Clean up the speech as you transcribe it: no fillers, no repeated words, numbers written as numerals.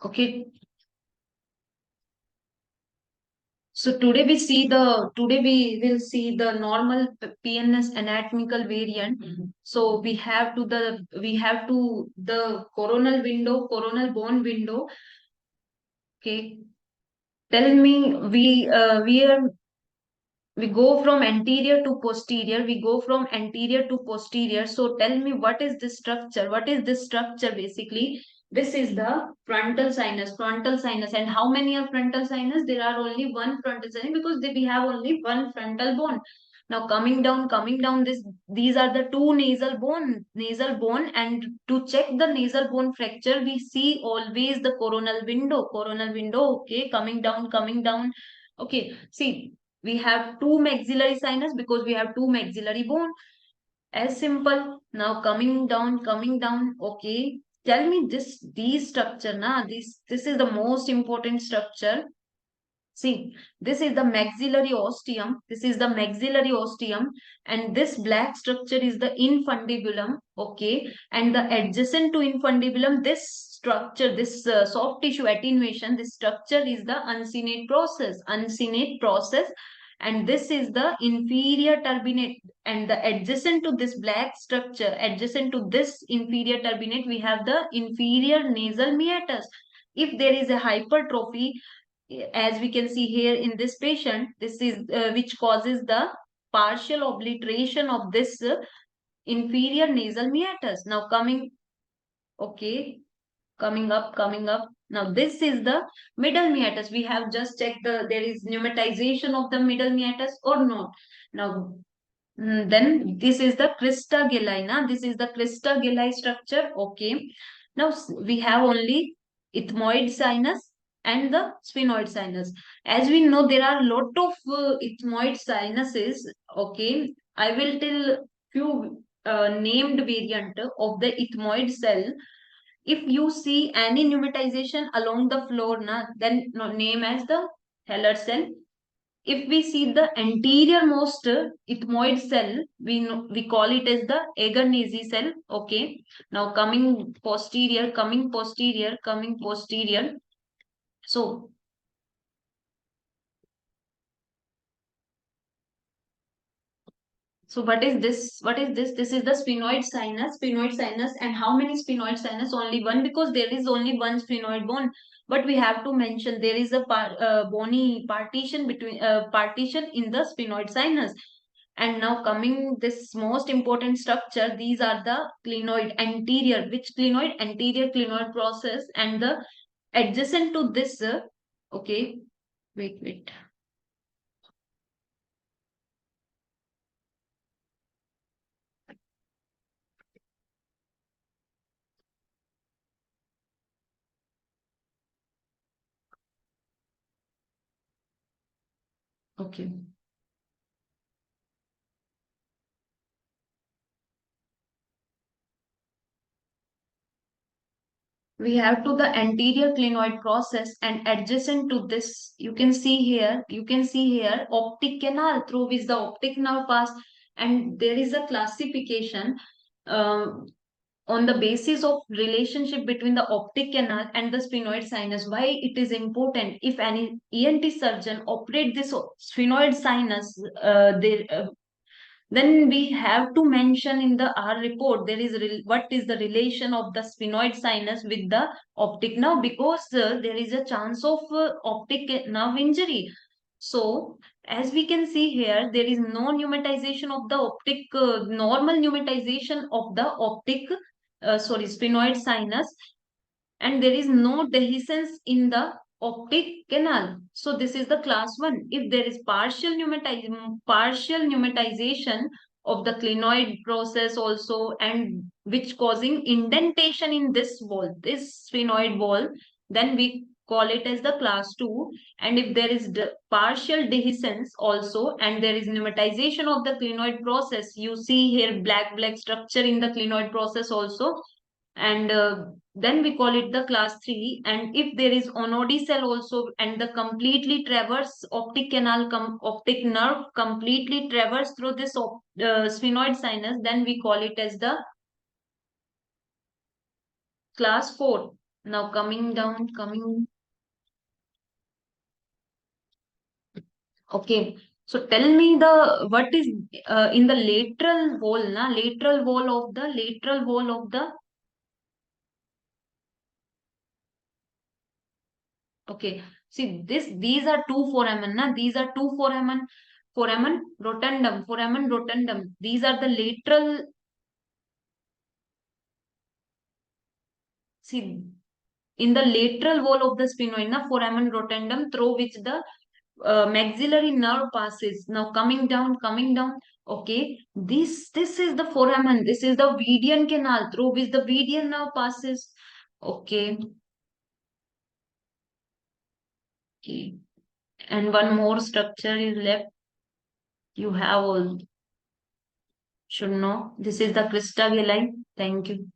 Okay. So today we will see the normal PNS anatomical variant. So we have to the coronal bone window. Okay. Tell me, we go from anterior to posterior. We go from anterior to posterior. So tell me, what is this structure? What is this structure basically? This is the frontal sinus. Frontal sinus. And how many are frontal sinus? There are only one frontal sinus because we have only one frontal bone. Now coming down, these are the two nasal bone, and to check the nasal bone fracture, we see always the coronal window. Okay, coming down. Okay, see, we have two maxillary sinus because we have two maxillary bone. As simple. Now coming down. Okay, tell me these structure na, this is the most important structure. See, this is the maxillary ostium. This is the maxillary ostium, and this black structure is the infundibulum. Okay, and the adjacent to infundibulum, this structure, this soft tissue attenuation, this structure is the uncinate process. Uncinate process, and this is the inferior turbinate. And the adjacent to this black structure, adjacent to this inferior turbinate, we have the inferior nasal meatus. If there is a hypertrophy, as we can see here in this patient, this is which causes the partial obliteration of this inferior nasal meatus. Now coming, okay, coming up. Now this is the middle meatus. We have just checked there is pneumatization of the middle meatus or not. Now, then this is the crista galli. Na? This is the crista galli structure. Okay. Now we have only ethmoid sinus and the sphenoid sinus. As we know, there are lot of ethmoid sinuses. Okay. I will tell few named variant of the ethmoid cell. If you see any pneumatization along the floor, na, then name as the Heller cell. If we see the anterior most ethmoid cell, we call it as the Agarnese cell. Okay. Now coming posterior. So so what is this? What is this? This is the sphenoid sinus. Sphenoid sinus. And how many sphenoid sinus? Only one, because there is only one sphenoid bone. But we have to mention there is a bony partition between partition in the sphenoid sinus. And now coming this most important structure, these are the clinoid anterior. Which clinoid? Anterior clinoid process, and the adjacent to this. Okay, wait. Okay. We have to the anterior clinoid process, and adjacent to this, you can see here optic canal through which the optic nerve pass. And there is a classification um, on the basis of relationship between the optic canal and the sphenoid sinus. Why it is important? If any ENT surgeon operate this sphenoid sinus, then we have to mention in the our report there is what is the relation of the sphenoid sinus with the optic nerve, because there is a chance of optic nerve injury. So as we can see here, there is no pneumatization of the optic, normal pneumatization of the optic, sphenoid sinus, and there is no dehiscence in the optic canal. So this is the class 1. If there is partial pneumatization of the clinoid process also, and which causing indentation in this wall, this sphenoid wall, then we call it as the class 2. And if there is partial dehiscence also, and there is pneumatization of the clinoid process, you see here black structure in the clinoid process also, and then we call it the class 3. And if there is onodi cell also, and the completely traverse optic canal, optic nerve completely traverse through this sphenoid sinus, then we call it as the class 4. Now coming down, coming. Okay. So tell me the what is in the lateral wall, na? Lateral wall of the. Okay. See this. These are two foramen, na? These are two foramen. Foramen rotundum. These are the lateral. See, in the lateral wall of the sphenoid, na, foramen rotundum, through which the maxillary nerve passes. Now coming down, coming down. Okay, this is the foramen. This is the median canal through which the median nerve passes. Okay, okay. And one more structure is left. You have all should know. This is the crista galli. Thank you.